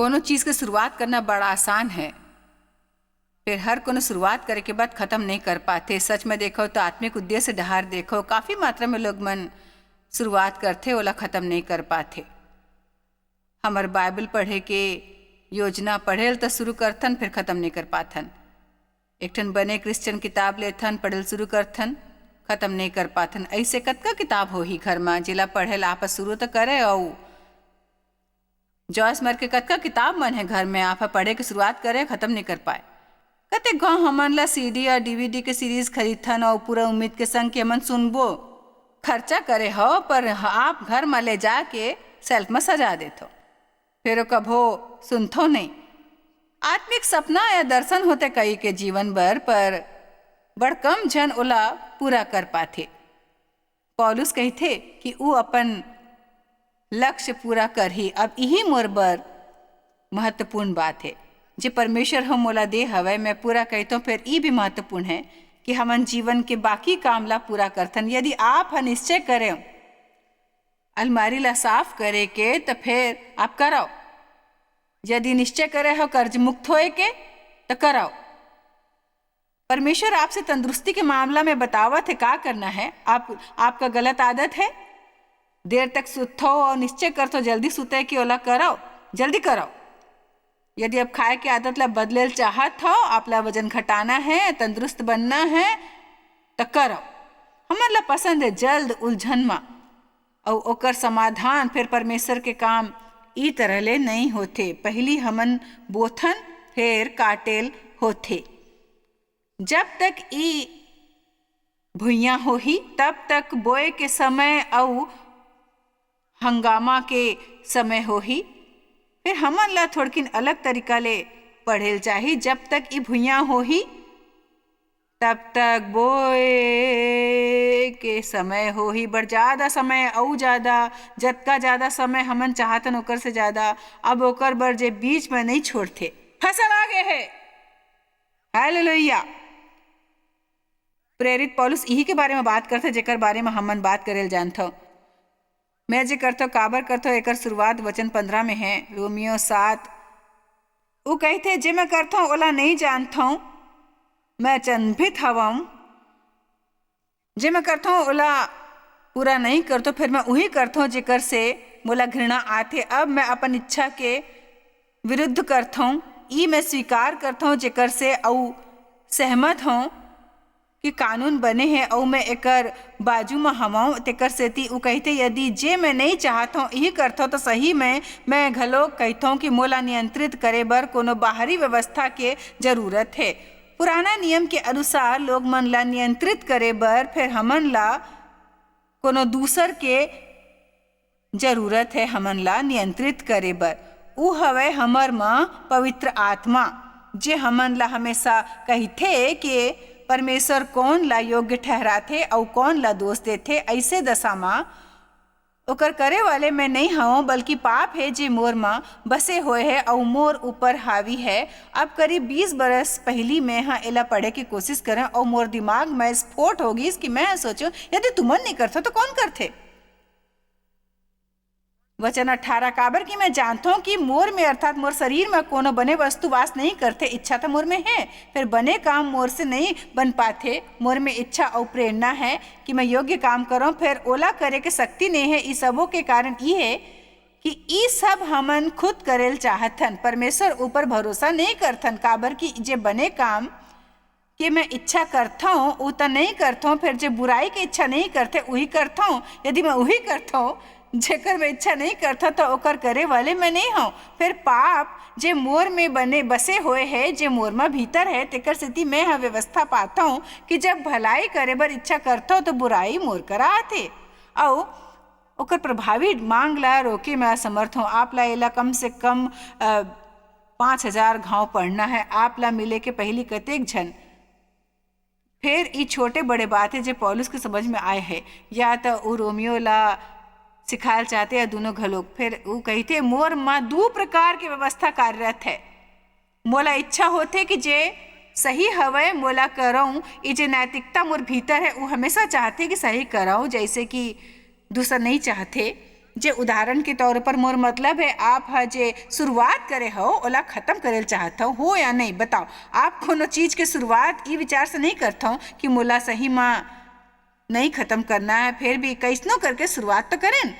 कोनो चीज़ की शुरुआत करना बड़ा आसान है, फिर हर कोनो शुरुआत करे के बाद ख़त्म नहीं कर पाते। सच में देखो तो आत्मिक उद्देश्य डहार देखो, काफ़ी मात्रा में लोग मन शुरुआत करते ओला ख़त्म नहीं कर पाते। हमार बाइबल पढ़े के योजना पढ़ेल तो शुरू करथन फिर ख़त्म नहीं कर पाथन। एक ठन बने क्रिश्चियन किताब लेथन, पढ़ेल शुरू करथन, ख़त्म नहीं कर पाथन। ऐसे कतका किताब होही घर में जिला पढ़ेल आप शुरू तो करे। और जॉयस मर के कतका किताब मन है घर में, आप पढ़े के शुरुआत करे ख़त्म नहीं कर पाए। कते गाँव हमन ला CD या DVD के सीरीज खरीदथन और पूरा उम्मीद के संग कि हमन सुनबो, खर्चा करे हो, पर आप घर में ले जाके सेल्फ में सजा देथो, फिर कभो सुनथो नहीं। आत्मिक सपना या दर्शन होते कई के जीवन भर, पर बड़ कम जन ओला पूरा कर पाथे। पौलुस कहथे कि वो अपन लक्ष्य पूरा कर ही। अब यही मोर बर महत्वपूर्ण बात है, जे परमेश्वर हम मोला दे हवे मैं पूरा कहता हूँ। फिर ये भी महत्वपूर्ण है कि हमन जीवन के बाकी काम ला पूरा करथन। यदि आप निश्चय करें अलमारी ला साफ करे के तो फिर आप कराओ। यदि निश्चय करे हो कर्ज मुक्त होए के तो कराओ। परमेश्वर आपसे तंदुरुस्ती के मामला में बतावत है का करना है। आपका गलत आदत है, देर तक सुतो और निश्चय करतो जल्दी सुते कि ओला कराओ, जल्दी कराओ। यदि अब खाए की आदत ला बदलेल चाहत हो, आप ला वजन घटाना है, तंदुरुस्त बनना है तो करो। हमन ला पसंद है जल्द उलझन में और ओकर समाधान। फिर परमेश्वर के काम ई तरह ले नहीं होते। पहली हमन बोथन फिर काटेल होते। जब तक ई भुइयां होही तब तक बोए के समय और हंगामा के समय होही। फिर हमन ला थोड़किन अलग तरीका ले पढ़ेल चाही। जब तक ई भुइयां होही तब तक बोए के समय होही। बड़ ज़्यादा समय और ज़्यादा, जतका ज़्यादा समय हमन चाहतन ओकर से ज़्यादा। अब ओकर बर जे बीच में नहीं छोड़ते, फसल आगे है। हालेलुया। प्रेरित पौलुस यही के बारे में बात करते जेकर बारे में हमन बात करेल जानथो। मैं जे करथो काबर करथो एकर शुरुआत वचन 15 में है, रोमियो 7। वो कहते जे मैं करथो ओला नहीं जानथो, मैं चंभित हवं। जे मैं करथो ओला पूरा नहीं करतो, फिर मैं वही करथो जेकर से मोला घृणा आथे। अब मैं अपन इच्छा के विरुद्ध करथो, ई मैं स्वीकार करथो जेकर से औ सहमत हूँ कि कानून बने हैं और मैं एकर बाजू में हवाऊँ। तेकर सेती वो कहते यदि जे मैं नहीं चाहता हूँ यही करता हूँ तो सही में मैं घलो कहता हूँ कि मोला नियंत्रित करे बर कोनो बाहरी व्यवस्था के जरूरत है। पुराना नियम के अनुसार लोग मन ला नियंत्रित करे बर फिर हमन ला कोनो दूसर के जरूरत है हमन ला नियंत्रित करे बर। वो हवे हमर माँ पवित्र आत्मा, जे हमन ला हमेशा कहते कि परमेश्वर कौन ला योग्य ठहराथे और कौन ला दोष देथे। ऐसे दशा माँ ओकर करे वाले मैं नहीं हूँ, बल्कि पाप है जे मोर माँ बसे हुए है और मोर ऊपर हावी है। अब करीब 20 बरस पहली मैं हाँ एला पढ़े की कोशिश करें और मोर दिमाग में स्फोट होगी कि मैं सोचूं यदि तुमन नहीं करते तो कौन करते। वचन 18 काबर कि मैं जानता हूँ कि मोर में अर्थात मोर शरीर में कोनो बने वस्तु वास नहीं करते। इच्छा तो मोर में है, फिर बने काम मोर से नहीं बन पाते। मोर में इच्छा और प्रेरणा है कि मैं योग्य काम करूँ, फिर ओला करे के शक्ति नहीं है। इस सबों के कारण ये है कि ई सब हमन खुद करेल चाहतन, परमेश्वर ऊपर भरोसा नहीं करथन। काबर कि जे बने काम कि मैं इच्छा करता हूँ वो तो नहीं करता हूँ, फिर जे बुराई की इच्छा नहीं करते वही करता हूँ। यदि मैं वही करता हूँ जेकर मैं इच्छा नहीं करता तो ओकर करे वाले मैं नहीं हूँ। फिर पाप जे मोर में बने बसे हुए है, जे मोर में भीतर है, तेकर स्थिति में यह व्यवस्था पाता हूँ कि जब भलाई करे बर इच्छा करता हूँ तो बुराई मोर करा आथे और ओकर प्रभावी मांग ला रोके मैं असमर्थ हूँ। आप ला एला कम से कम 5000 घाव पढ़ना है। आप ला मिले के पहली कतेक झन। फिर ये छोटे बड़े बातें जो पौलुस के समझ में आए हैं, या तो वो रोमियो ला सिखाल चाहते या दोनों घलोक। फिर वो कहते मोर माँ 2 प्रकार की व्यवस्था कार्यरत है। मोला इच्छा होते कि जे सही हवे मोला कराऊँ, ये जे नैतिकता मोर भीतर है वो हमेशा चाहते कि सही कराऊँ, जैसे कि दूसरा नहीं चाहते। जे उदाहरण के तौर पर मोर मतलब है आप जे शुरुआत करे हो ओला खत्म करेल चाहत हो या नहीं बताओ। आप कोनो चीज के शुरुआत ई विचार से नहीं करते हो कि मोला सही माँ नहीं खत्म करना है, फिर भी कैसनो करके शुरुआत तो करें।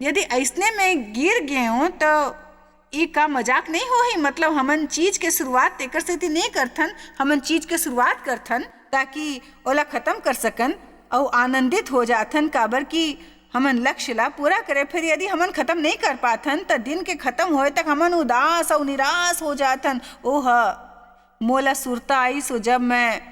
यदि ऐसने में गिर गए हो तो ई का मजाक नहीं हो ही। मतलब हमन चीज के शुरुआत तेकर से नहीं करथन, हमन चीज के शुरुआत करथन ताकि ओला खत्म कर सकन और आनंदित हो जाथन, काबर कि हमन लक्ष्य ला पूरा करे। फिर यदि हमन खत्म नहीं कर पाथन तो दिन के खत्म होए तक हमन उदास और निराश हो जाथन। ओह मोला सुरता आई सो जब मैं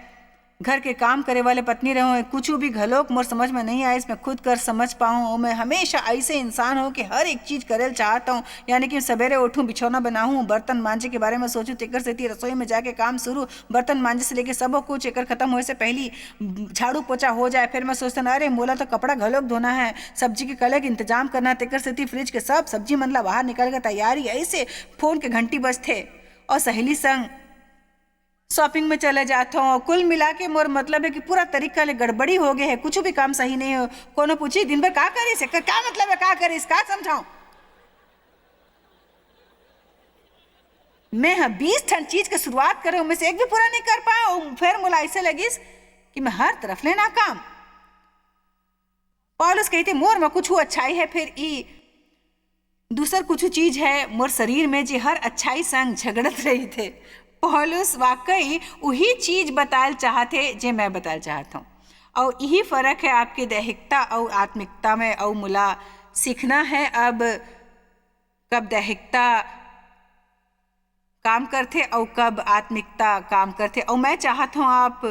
घर के काम करे वाले पत्नी रहूँ, कुछ भी घलोक मोर समझ में नहीं आए इसमें खुद कर समझ पाऊँ। और मैं हमेशा ऐसे इंसान हूँ कि हर एक चीज़ करेल चाहता हूँ, यानी कि सवेरे उठूँ, बिछौना बनाऊँ, बर्तन मांजे के बारे में सोचूँ, तेकर से रसोई में जाके काम शुरू, बर्तन मांजे से लेके सब कुछ एकर खत्म होए से पहली झाड़ू पोछा हो जाए। फिर मैं सोचता अरे मोला तो कपड़ा घलोक धोना है, सब्जी के कले के इंतजाम करना, तेकर से फ्रिज के सब सब्जी मन ला बाहर निकल के तैयारी। ऐसे फोन के घंटी बजथे और सहेली संग शॉपिंग में चले जाता हूँ। कुल मिला के मोर मतलब है कि पूरा तरीका ले गड़बड़ी हो गए है, कुछ भी काम सही नहीं हो। कोनो पूछी दिन भर का करिस, क्या मतलब है का करिस, का समझाऊं मैं। 20 ठन चीज के शुरुआत करे उनमें से एक भी पूरा नहीं कर पाया। फिर मुला ऐसे लगिस कि मैं हर तरफ ले नाकाम। पौलुस कहते मोर में कुछ अच्छाई है, फिर ई दूसर कुछ चीज है मोर शरीर में जे हर अच्छाई संग झगड़त रही थे। पौलुस वाकई वही चीज बताल चाहते जे मैं बताल चाहता हूँ, और यही फर्क है आपकी दैहिकता और आत्मिकता में। और मुला सीखना है अब कब दैहिकता काम करते और कब आत्मिकता काम करते। और मैं चाहता हूँ आप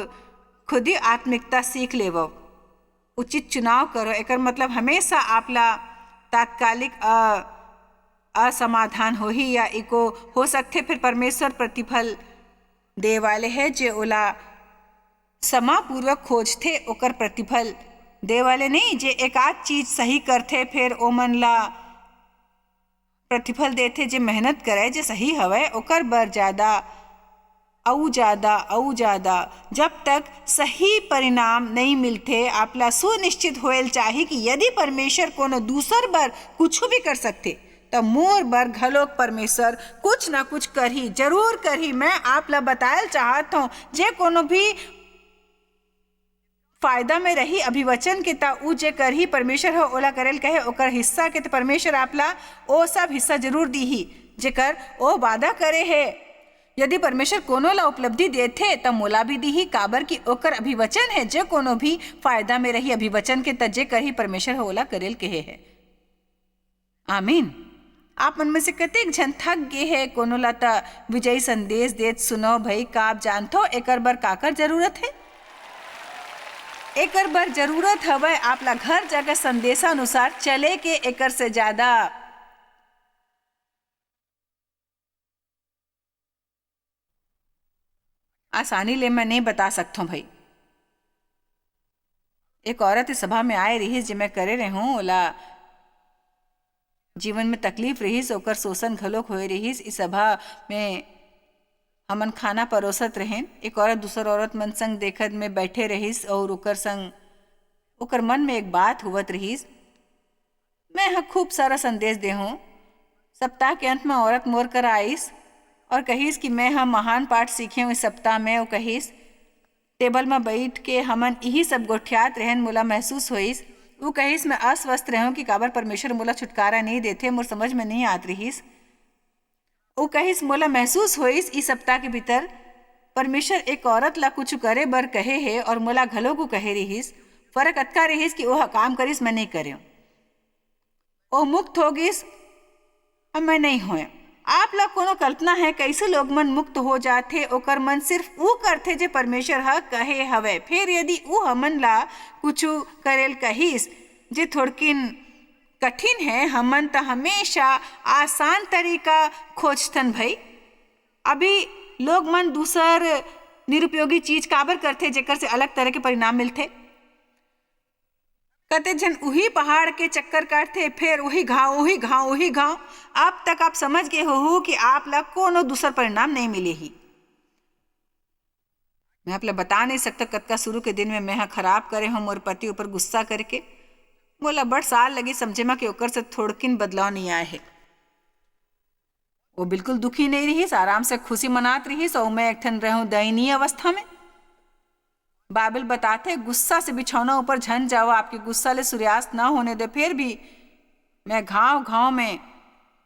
खुद ही आत्मिकता सीख लेवो, उचित चुनाव करो। एकर मतलब हमेशा आपला तात्कालिक असमाधान हो ही या इको हो सकते, फिर परमेश्वर प्रतिफल दे वाले है जे ओला समापूर्वक खोजते ओकर प्रतिफल दे वाले नहीं। जे एक आध चीज सही करते फिर ओ मन ला प्रतिफल देते जे मेहनत करे जे सही हवे ओकर बर ज्यादा औ ज्यादा जब तक सही परिणाम नहीं मिलते आपला सुनिश्चित होएल चाहिए कि यदि परमेश्वर कोनो दूसर बर कुछ भी कर सकते तो मोर बर घलोक परमेश्वर कुछ ना कुछ करही जरूर करही। मैं आप ला बतायल चाहत हूँ जे कोनो भी फायदा में रही अभिवचन के ता उ जे करही परमेश्वर हो ओला करेल कहे ओकर हिस्सा के तो परमेश्वर आपला ओ सब हिस्सा जरूर दीही जेकर ओ वादा करे है। यदि परमेश्वर कोनो ला उपलब्धि देथे त मोला भी दीही, काबर की ओकर अभिवचन है जे कोनो भी फायदा में रही अभिवचन के तजे करही परमेश्वर हो ओला करेल कहे है। आमीन। आप मन में से कतेक जन थक गए है कोनो ला ता विजयी संदेश देत सुनो भाई का आप जानथो एकर बर काकर जरूरत है। एकर बर जरूरत हवे आपला घर जगह संदेशानुसार चले के एकर से ज्यादा आसानी ले मैं नहीं बता सकता हूँ भाई। एक औरत इस सभा में आए रही जे मैं करे रहूं ओला जीवन में तकलीफ रहीस, ओकर शोषण घलोक होए रहीस। इस सभा में हमन खाना परोसत रहें, एक औरत दूसर औरत मन संग देखत में बैठे रहीस और ओकर संग ओकर मन में एक बात हुवत रहीस। मैं यहाँ खूब सारा संदेश दे हूँ। सप्ताह के अंत में औरत मोर कर आईस और कहीस कि मैं हम महान पाठ सीखे हूँ इस सप्ताह में। वो कहीस टेबल में बैठ के हमन यही सब गोठियात रहन मोला महसूस होइस। वो कहीस मैं अस्वस्थ रहूं कि काबर परमेश्वर मोला छुटकारा नहीं देते, मोर समझ में नहीं आत रहीस। वो कहीस मोला महसूस होइस इस सप्ताह के भीतर परमेश्वर एक औरत ला कुछ करे बर कहे है और मोला घलो को कहे रहीस। फर्क अतका रहीस कि ओह काम करिस मैं नहीं करे, ओ मुक्त हो गिस अब मैं नहीं होए। आप ला कोनो कल्पना है कैसे लोग मन मुक्त हो जाते, ओकर मन सिर्फ वो करते जे परमेश्वर ह कहे हवे। फिर यदि वो हमन ला कुछ करेल कहिस जे थोड़किन कठिन है, हमन तो हमेशा आसान तरीका खोजतन भाई। अभी लोग मन दूसर निरुपयोगी चीज काबर करते जेकर से अलग तरह के परिणाम मिलते। कते जन वही पहाड़ के चक्कर काटते फिर वही घाव। अब तक आप समझ गए हो कि आप ला कोनो दूसर परिणाम नहीं मिले ही। मैं आप ला बता नहीं सकता कतका शुरू के दिन में मैं खराब करे हूँ मोर पति ऊपर गुस्सा करके। मोला बड़ साल लगी समझे मा कि ओकर से थोड़किन बदलाव नहीं आए है। वो बिल्कुल दुखी नहीं रहीस, आराम से खुशी मनात रहीस और मैं एक ठन रहूं दयनीय अवस्था में। बाइबल बताते गुस्सा से बिछौना ऊपर झन जाओ, आपके गुस्सा ले सूर्यास्त ना होने दे। फिर भी मैं घाव घाव में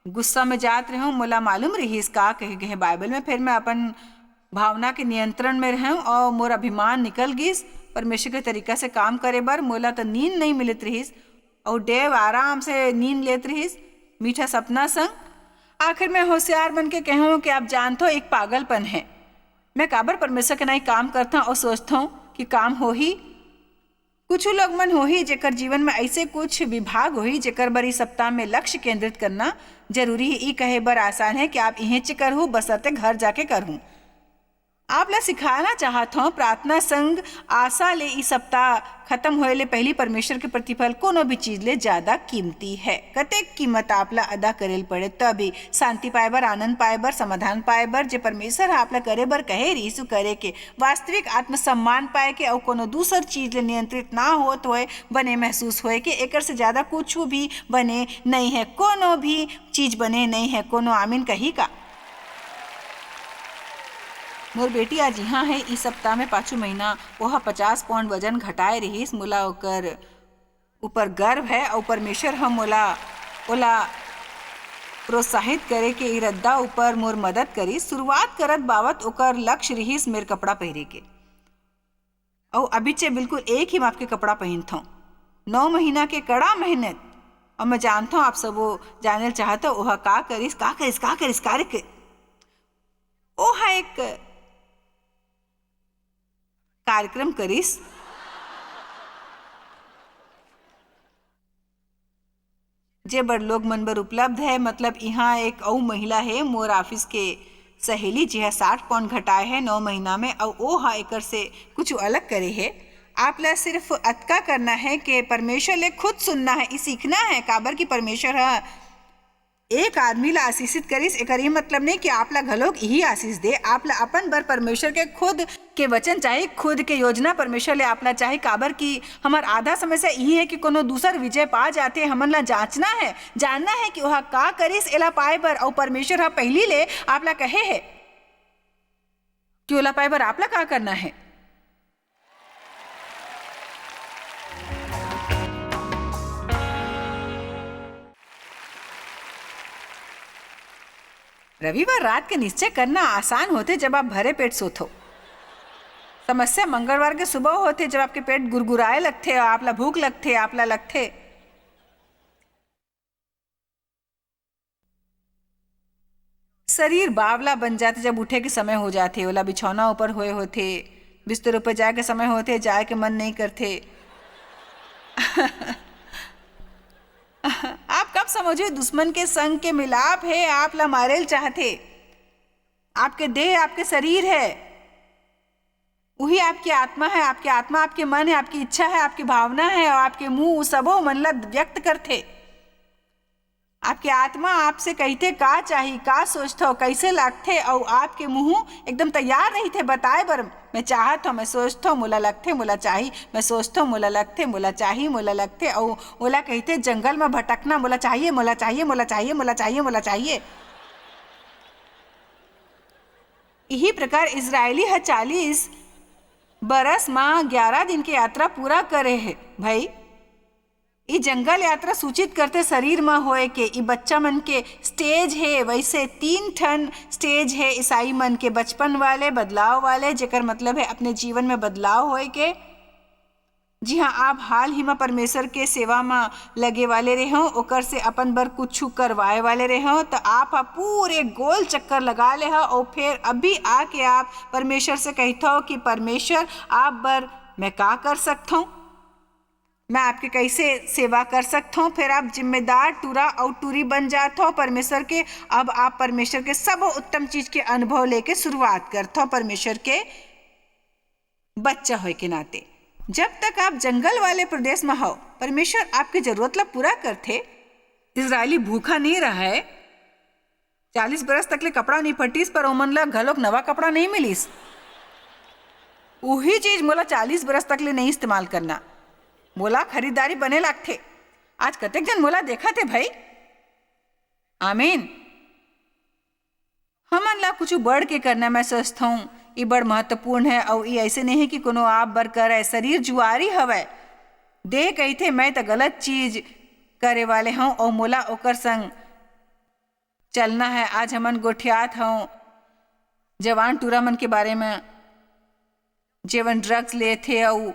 गुस्सा में जात रहूं। मोला मालूम रहीस का कहे गए बाइबल में। फिर मैं अपन भावना के नियंत्रण में रहूं और मोर अभिमान निकल गिस। परमेश्वर के तरीका से काम करे बर मोला तो नींद नहीं मिलत रहीस और देव आराम से नींद लेत रहीस मीठा सपना संग। आखिर मैं होशियार बन के कहूँ कि आप जानते हो एक पागलपन है। मैं काबर परमेश्वर के नहीं काम करता और सोचता हूँ कि काम हो ही। कुछ लोग मन हो ही जेकर जीवन में ऐसे कुछ विभाग हो ही जेकर बर इस सप्ताह में लक्ष्य केंद्रित करना जरूरी है। ई कहे बर आसान है कि आप इहें च करहूँ बसरते घर जाके करहूँ। आप ला सिखाना चाहत हूँ प्रार्थना संग आशा ले इस सप्ताह खत्म होए ले पहली परमेश्वर के प्रतिफल कोनो भी चीज ले ज्यादा कीमती है। कतेक कीमत आप ला अदा करेल पड़े तभी शांति पाए बर, आनंद पाए बर, समाधान पाए बर जे परमेश्वर आप ला करे बर कहे रीसु करे के, वास्तविक आत्मसम्मान पाए के और कोनो दूसर चीज ले नियंत्रित ना होत होए बने महसूस होए के एकर से ज्यादा कुछ भी बने नहीं है। कोनो भी चीज बने नहीं है। कोनो आमीन कही का। मोर बेटी आज यहाँ है। इस सप्ताह में 5 महीना वह 50 पाउंड वजन घटाए रहीस। मोला ओकर ऊपर गर्व है और परमेश्वर हम मोला प्रोत्साहित करे के इरादा ऊपर मोर मदद करी। शुरुआत करत बावत ओकर लक्ष्य रहीस मेर कपड़ा पहरे के और अभी चे बिल्कुल एक ही माप के कपड़ा पहनता हूँ। 9 महीना के कड़ा मेहनत और मैं जानता हूँ आप सब वो जानल चाहता ओह का करिस ओह एक कार्यक्रम करिस। जे बड़ लोग मन बर उपलब्ध है। मतलब यहाँ एक और महिला है मोर ऑफिस के सहेली जी है 60 पाउंड घटाए है 9 महीना में और वो हा एकर से कुछ अलग करे है। आप ला सिर्फ अतका करना है कि परमेश्वर ले खुद सुनना है, सीखना है काबर की परमेश्वर है एक आदमी ला आशीषित करिस। एकर ये मतलब नहीं कि आप ला घलोक यही आशीष दे। आप ला अपन बर परमेश्वर के खुद के वचन चाहे, खुद के योजना परमेश्वर ले आप ला चाहे काबर की हमार आधा समस्या यही है कि कोनो दूसर विजय पा जाते। हमन ला जांचना है, जानना है कि वह का करिस एला पाए बर और परमेश्वर हा पहली ले आप ला कहे है कि ओला पाए बर आप ला का करना है। रविवार रात के निश्चय करना आसान होते जब आप भरे पेट सोते हो। समस्या मंगलवार के सुबह होते जब आपके पेट गुरगुराए लगते और आप ला भूख लगते, आप ला लगते शरीर बावला बन जाते जब उठे के समय हो जाते। ओला बिछौना ऊपर होए होते, बिस्तर ऊपर जाए के समय होते, जाए के मन नहीं करते। आप कब समझो दुश्मन के संग के मिलाप है, आप ला मारेल चाहते। आपके देह आपके शरीर है, वही आपकी आत्मा है। आपकी आत्मा आपके मन है, आपकी इच्छा है, आपकी भावना है और आपके मुंह सबो मन ला व्यक्त करते। आपकी आत्मा आपसे कहते का चाहिए, का सोचते हो, कैसे लगते और आपके मुंह एकदम तैयार नहीं थे बताए बर मैं चाहत हूँ, मैं सोचता हूँ, मोला लगते, मोला चाहिए, मैं सोचता हूँ, मोला लगते, मोला चाहिए, मोला लगते और ओला कहते जंगल में भटकना, मोला चाहिए, मोला चाहिए, मोला चाहिए, मोला चाहिए, मोला चाहिए। यही प्रकार इजरायली 40 बरस माँ 11 दिन की यात्रा पूरा करे है। भाई ये जंगल यात्रा सूचित करते शरीर में होए के ई बच्चा मन के स्टेज है। वैसे 3 ठन स्टेज है ईसाई मन के, बचपन वाले, बदलाव वाले, जेकर मतलब है अपने जीवन में बदलाव होए के। जी हाँ, आप हाल ही में परमेश्वर के सेवा में लगे वाले रहे हो, ओकर से अपन बर कुछ करवाए वाले रहे हो तो आप पूरे गोल चक्कर लगा ले हो और फिर अभी आके आप परमेश्वर से कहते हो कि परमेश्वर आप बर मैं का कर सकता हूँ, मैं आपके कैसे सेवा कर सकता हूँ। फिर आप जिम्मेदार टूरा और टूरी बन जाते हो परमेश्वर के। अब आप परमेश्वर के सब उत्तम चीज के अनुभव लेके शुरुआत करते हो परमेश्वर के बच्चा होए के नाते। जब तक आप जंगल वाले प्रदेश में हो परमेश्वर आपकी जरूरत ला पूरा करते। इजरायली भूखा नहीं रहा है, 40 बरस तक ले कपड़ा नहीं फटीस पर ओमन ला घलोक नवा कपड़ा नहीं मिलीस। वही चीज मोला 40 बरस तक ले नहीं इस्तेमाल करना, मोला खरीदारी बने लगते। आज कतेक जन मोला देखा थे भाई। आमीन। हमन ला कुछ बढ़ के करना मैं सोचता हूँ ये बड़ महत्वपूर्ण है और ये ऐसे नहीं है कि कोनो आप बर करे। शरीर जुआरी हवय, देह कही मैं तो गलत चीज करे वाले हूँ और मोला ओकर संग चलना है। आज हमन गोठियात हूँ जवान टूरा मन के बारे में, जेवन ड्रग्स ले थे और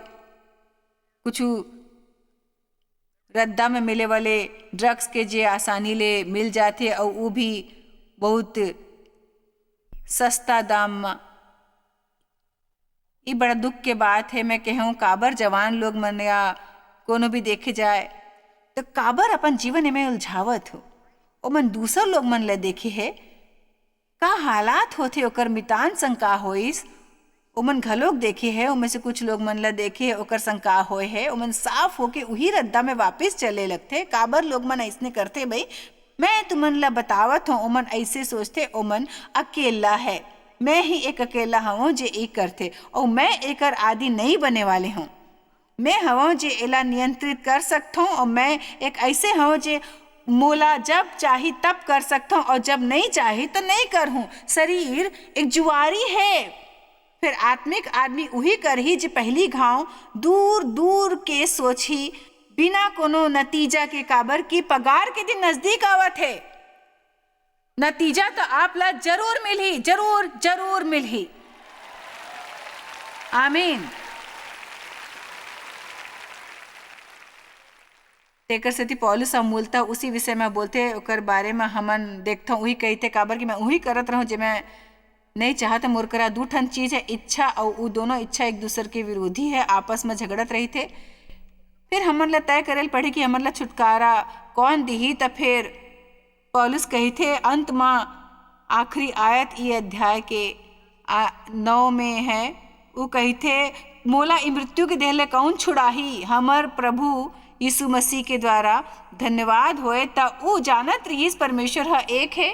कुछ रद्दा में मिले वाले ड्रग्स के जे आसानी ले मिल जाते और वो भी बहुत सस्ता दाम में। ये बड़ा दुख के बात है। मैं कहूँ काबर जवान लोग मन या कोनो भी देखे जाए तो काबर अपन जीवन में उलझावत हो। ओ मन दूसर लोग मन ले देखे है का हालात होते ओकर मितान संग का होइस, ओमन घलोक देखे है। उनमें से कुछ लोग मन ला देखे है ओकर संग का होए है, ओमन साफ होके उही रद्दा में वापस चले लगते। काबर लोग मन ऐसने करते भाई, मैं तुमन ला बतावत हूँ। ओमन ऐसे सोचते ओमन अकेला है, मैं ही एक अकेला हूँ जे एक करते और मैं एकर आदि नहीं बने वाले हूँ। मैं हूँ जे एला नियंत्रित कर सकता हूँ और मैं एक ऐसे हूँ जे मोला जब चाही तब कर सकता हूँ और जब नहीं चाही तो नहीं कर हूँ। शरीर एक जुआरी है, फिर आत्मिक आदमी उही करही जे पहली घाव दूर दूर के सोची बिना कोनो नतीजा के। काबर की पगार के दिन नजदीक आवत है, नतीजा तो आप ला जरूर मिलही, जरूर जरूर मिलही। आमीन। तेकर सेती पौलुस मूलतः उसी विषय में बोलते ओकर बारे में हमन देखता हूँ। वही कहते काबर कि मैं वही करत रहूँ जे मैं नहीं चाहता। मोर करा दू ठन चीज है, इच्छा और वो दोनों इच्छा एक दूसरे के विरोधी है, आपस में झगड़त रही थे। फिर हमन ला तय करेल पड़े कि हमन ला छुटकारा कौन दिही। तब फिर पौलुस कही थे अंत में आखिरी आयत ये अध्याय के 9 में है। वो कही थे मोला ई मृत्यु के देह ले कौन छुड़ाही, हमर प्रभु यीशु मसीह के द्वारा धन्यवाद होए। ता वो जानत रहीस परमेश्वर है एक है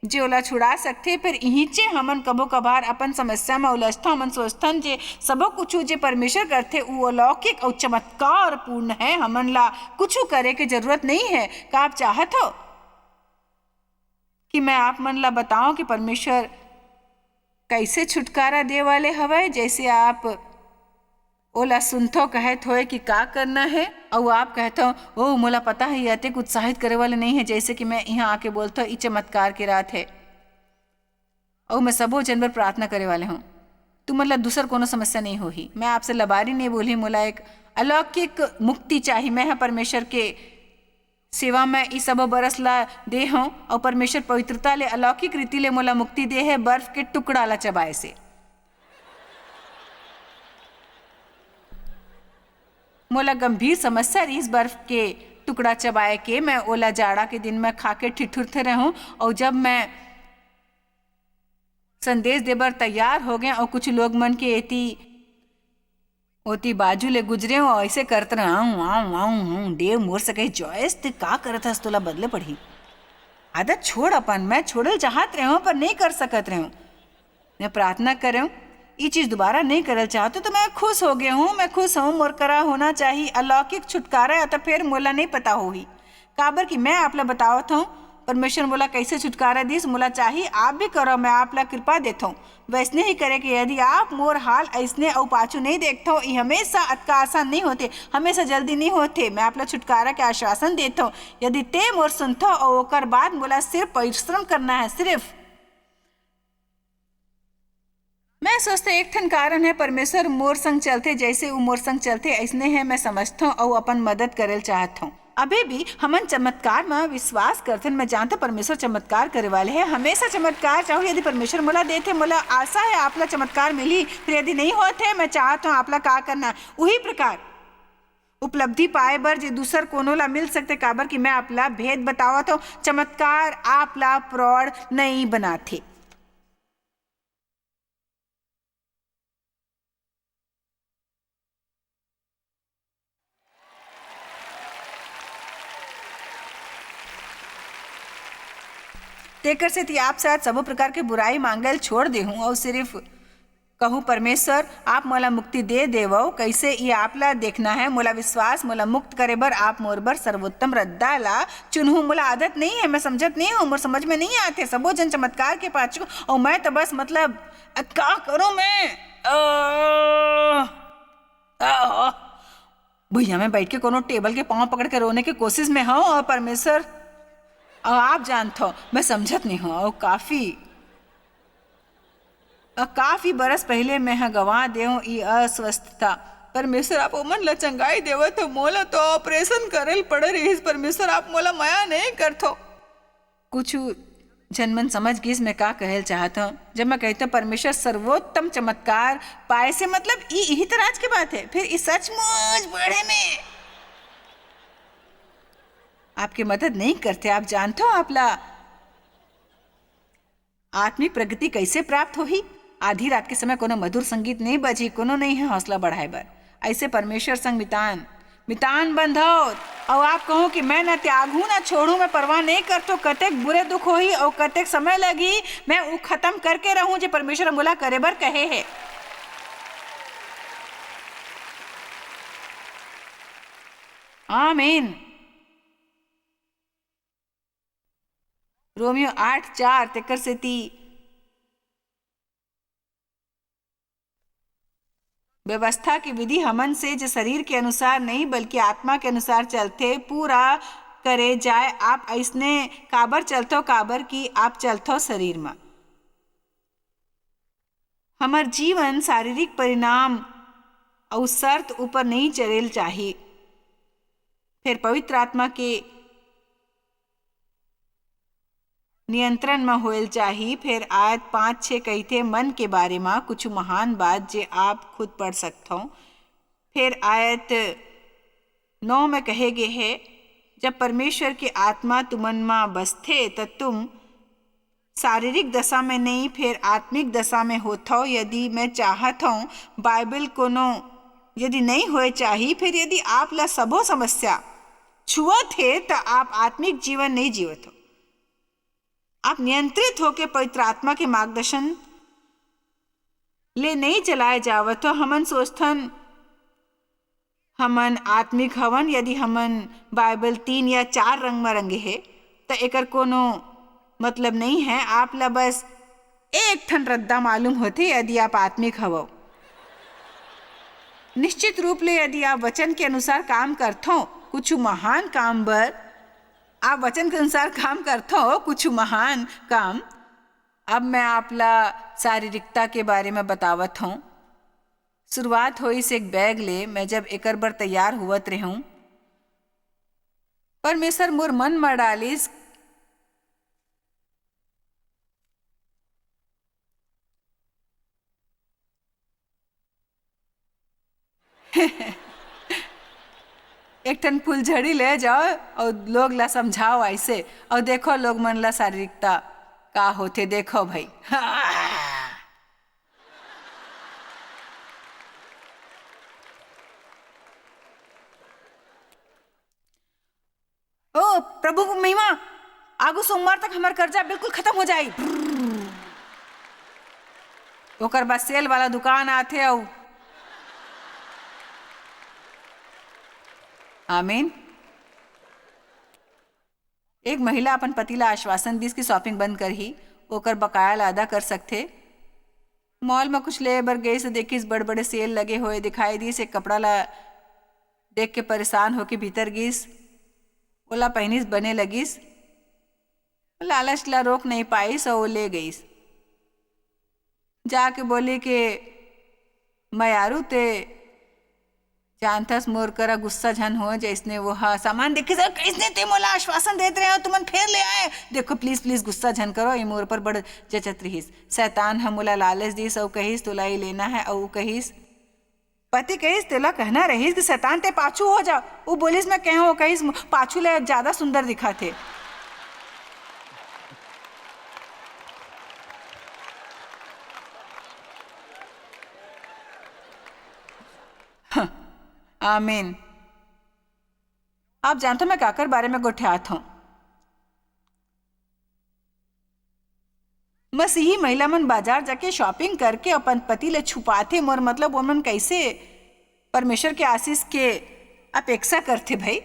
जो ओला छुड़ा सकते। फिर इहीचे हमन कभो कभार अपन समस्या में उलझता, हमन सोचथन जे सबो कुछ जे परमेश्वर करते वो अलौकिक और चमत्कार पूर्ण है, हमन ला कुछ करे के जरूरत नहीं है। का आप चाहत हो कि मैं आप मन ला बताऊं कि परमेश्वर कैसे छुटकारा दे वाले हवे। जैसे आप ओला सुनथो कहत होए कि का करना है और आप कहते हो ओ मोला पता है ये कुछ उत्साहित करे वाले नहीं है। जैसे कि मैं यहाँ आके बोलता हूँ ये चमत्कार की रात है और मैं सबो जनवर प्रार्थना करे वाले हूँ। तू मतलब दूसर कोनो समस्या नहीं होही। मैं आपसे लबारी नहीं बोली, मोला एक अलौकिक मुक्ति चाहिए। मैं है परमेश्वर के सेवा में इस सब बरस ला दे हूँ और परमेश्वर पवित्रता ले अलौकिक रीति ले मोला मुक्ति दे है बर्फ के टुकड़ा ला चबाए से। मोला गंभीर समस्या रही इस बर्फ के टुकड़ा चबाए के। मैं ओला जाड़ा के दिन में खा के ठिठुरते रहूं और जब मैं संदेश देबर तैयार हो गए और कुछ लोग मन के एती ओती बाजू ले गुजरे और ऐसे करते रहा डेव मोर से कही जॉयस ते का करत हस, तोला बदले पड़ी आदत छोड़। अपन मैं छोड़ल चाहत रहे पर नहीं कर सकत रहे। मैं प्रार्थना कर रहा हूँ ये चीज दोबारा नहीं करल चाहते तो मैं खुश हो गया हूँ। मैं खुश हूँ, मोर करा होना चाहिए अलौकिक छुटकारा या तो फिर मोला नहीं पता होगी। काबर कि मैं आप ला बतावत हूँ परमेश्वर मोला कैसे छुटकारा दीस, मोला चाहिए आप भी करो, मैं आप ला कृपा देता हूँ। वैसने ही करे कि यदि आप मोर हाल ऐसने और पाछू नहीं देखता हूँ, ये हमेशा अतका आसान नहीं होते, हमेशा जल्दी नहीं होते। मैं आप ला छुटकारा के आश्वासन देता हूँ यदि ते मोर सुनता और ओकर बाद मोला सिर्फ परिश्रम करना है। सिर्फ मैं सोचता एक ठन कारण है परमेश्वर मोर संग चलते, जैसे वो मोर संग चलते ऐसने है मैं समझता हूँ और अपन मदद करेल चाहता हूँ। अभी भी हमन चमत्कार में विश्वास करते, मैं जानता परमेश्वर चमत्कार करे वाले है। हमेशा चमत्कार चाहो यदि परमेश्वर मोला देते, मोला आशा है आप ला चमत्कार मिली। फिर यदि नहीं होते मैं चाहता हूँ आप ला का करना वही प्रकार उपलब्धि पाए बर जे दूसर कोनो ला मिल सकते। काबर कि मैं आप ला भेद बतावत हूँ, चमत्कार आप ला प्रौढ़ नहीं बनाते। तेकर से आप शायद सब प्रकार के बुराई मांगल छोड़ दे हूँ और सिर्फ कहूँ परमेश्वर आप मोला मुक्ति दे देवो, कैसे ये आपला देखना है। मोला विश्वास मोला मुक्त करे बर आप मोर बर सर्वोत्तम रद्दा ला चुनहूँ। मोला आदत नहीं है, मैं समझत नहीं हूँ, मोर समझ में नहीं आते सबो जन चमत्कार के पाछू, और मैं तो बस मतलब का करूँ मैं। भैया मैं बैठ के कोनो टेबल के पांव पकड़ के रोने की कोशिश में हूँ, और परमेश्वर आप जानते हो मैं समझत नहीं हूँ। और काफी बरस पहले मैं गवा देऊँ ई अस्वस्थता। परमेश्वर आप ओमन ला चंगाई देवत हो, मोला तो ऑपरेशन करेल पड़ रही। परमेश्वर आप मोला माया नहीं करथो। कुछ जनमन समझ गिस मैं का कहल चाहता हूँ जब मैं कहता हूँ परमेश्वर सर्वोत्तम चमत्कार पाए से मतलब यही तो राज की बात है। फिर इस सचमुच बढ़े में आपकी मदद नहीं करते। आप जानते हो आपला आत्मिक प्रगति कैसे प्राप्त होही। आधी रात के समय कोनो मधुर संगीत नहीं बजी, कोनो नहीं है हौसला बढ़ाए बर। ऐसे परमेश्वर संग मितान बंधो और आप कहो कि मैं न त्यागू न छोड़ू, मैं परवाह नहीं करतो कतेक बुरे दुख होही और कतेक समय लगी, मैं वो खत्म करके रहूं जो परमेश्वर मोला करे बर कहे है। आमीन। रोमियो 8:4 तेकर से ती व्यवस्था की विधि हमन से जो शरीर के अनुसार नहीं बल्कि आत्मा के अनुसार चलते पूरा करे जाए। आप ऐसने काबर चलतो, काबर की आप चलतो शरीर में। हमार जीवन शारीरिक परिणाम और शर्त ऊपर नहीं चलेल चाहिए, फिर पवित्र आत्मा के नियंत्रण में होल चाहिए। फिर आयत 5-6 कहते मन के बारे में कुछ महान बात जे आप खुद पढ़ सकते हो। फिर आयत 9 में कहे गए है जब परमेश्वर की आत्मा तुमन में बसथे तो तुम शारीरिक दशा में नहीं फिर आत्मिक दशा में होता हो। यदि मैं चाहत हूँ बाइबल कोनो यदि नहीं होए चाहिए, फिर यदि आप ला सबो समस्या छुअत है तो आप आत्मिक जीवन नहीं जीवत हो। आप नियंत्रित होकर पवित्र आत्मा के मार्गदर्शन ले नहीं चलाए जावत हो। हमन सोचथन हमन आत्मिक हवन। यदि हमन बाइबल 3 या 4 रंग में रंगे है तो एकर कोनो मतलब नहीं है। आप ला बस एक ठन रद्दा मालूम होते यदि आप आत्मिक हवो। निश्चित रूप ले यदि आप वचन के अनुसार काम करथो कुछ महान काम बर, आप वचन के अनुसार काम करते हो कुछ महान काम। अब मैं आपला शारीरिकता के बारे में बतावत हूँ। शुरुआत होई से एक बैग ले मैं जब एकर बर तैयार हुवत रहूं, परमेश्वर मोर मन में डालिस एक ठन फुलझड़ी ले जाओ और लोग ला समझाओ ऐसे, और देखो लोग मन ला शारीरिकता का होते देखो भाई। ओ प्रभु को महिमा, आगू सोमवार तक हमार कर्जा बिल्कुल खत्म हो जाए। ओकर बाद सेल वाला दुकान आते और आमीन। एक महिला अपन पति ला आश्वासन दिस की शॉपिंग बंद कर ही ओकर बकाया ला अदा कर सकते। मॉल में कुछ ले बर गई से देखिस बड़े बड़े सेल लगे हुए दिखाई दी से कपड़ा ला देख के परेशान होके भीतर गिस, ओला पहनिस बने लगिस, लालच ला रोक नहीं पाईस और वो ले गईस। जाके बोली कि मयारू ते जानथस मोर करा गुस्सा झन हो जैसने वो हा सामान देखे सर कैसने ते मोला आश्वासन देते रहे हो तुमन फेर ले आए। देखो प्लीज प्लीज गुस्सा झन करो, ये मोर पर बड़ जचत रहीस। शैतान हम मोला लालच दिस और कहिस तुला ही लेना है, और कहिस पति कहिस तेला कहना रहीस कि शैतान ते पाछू हो जा। वो बोलिस मैं कह हो कहिस पाछू ले ज्यादा सुंदर दिखा थे। आमीन। आप जानते हो मैं काकर बारे में गोठ्यात हूं। मसीही महिला मन बाजार जाके शॉपिंग करके अपन पति ले छुपाथे, मोर मतलब वो मन कैसे परमेश्वर के आशीष के अपेक्षा करते भाई।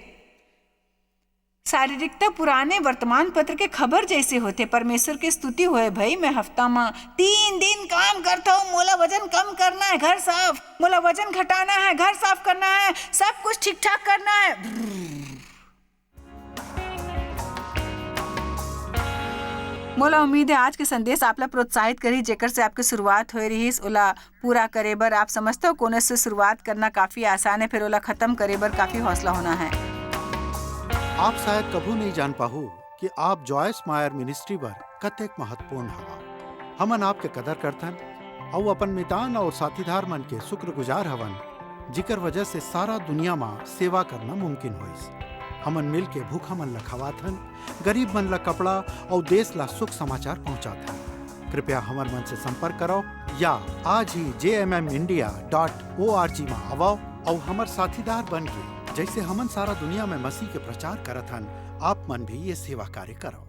शारीरिकता पुराने वर्तमान पत्र के खबर जैसे होते। परमेश्वर की स्तुति होए भाई। मैं हफ्ता में 3 दिन काम करता हूँ, मोला वजन कम करना है, घर साफ, मोला वजन घटाना है, घर साफ करना है, सब कुछ ठीक ठाक करना है। मोला उम्मीद है आज के संदेश आपला प्रोत्साहित करी, जेकर से आपकी शुरुआत हो रही ओला पूरा करे बर। आप समझते हो कोने से शुरुआत करना काफी आसान है, फिर ओला खत्म करे बर काफी हौसला होना है। आप शायद कभू नहीं जान पाहू कि आप जॉयस मायर मिनिस्ट्री बर कतेक महत्वपूर्ण हवा। हमन आपके कदर करथन और अपन मितान और साथीदार मन के शुक्रगुजार हवन, जिकर वजह से सारा दुनिया में सेवा करना मुमकिन होइस। हमन मिल के भूखा मन ला खवाथन, गरीब मन ला कपड़ा और देश ला सुख समाचार पहुंचाथन। कृपया हमर मन से संपर्क करो या आज ही jmmindia.org में आवो और हमर साथीदार बन के जैसे हमन सारा दुनिया में मसीह के प्रचार करत हन, आप मन भी ये सेवा कार्य करो।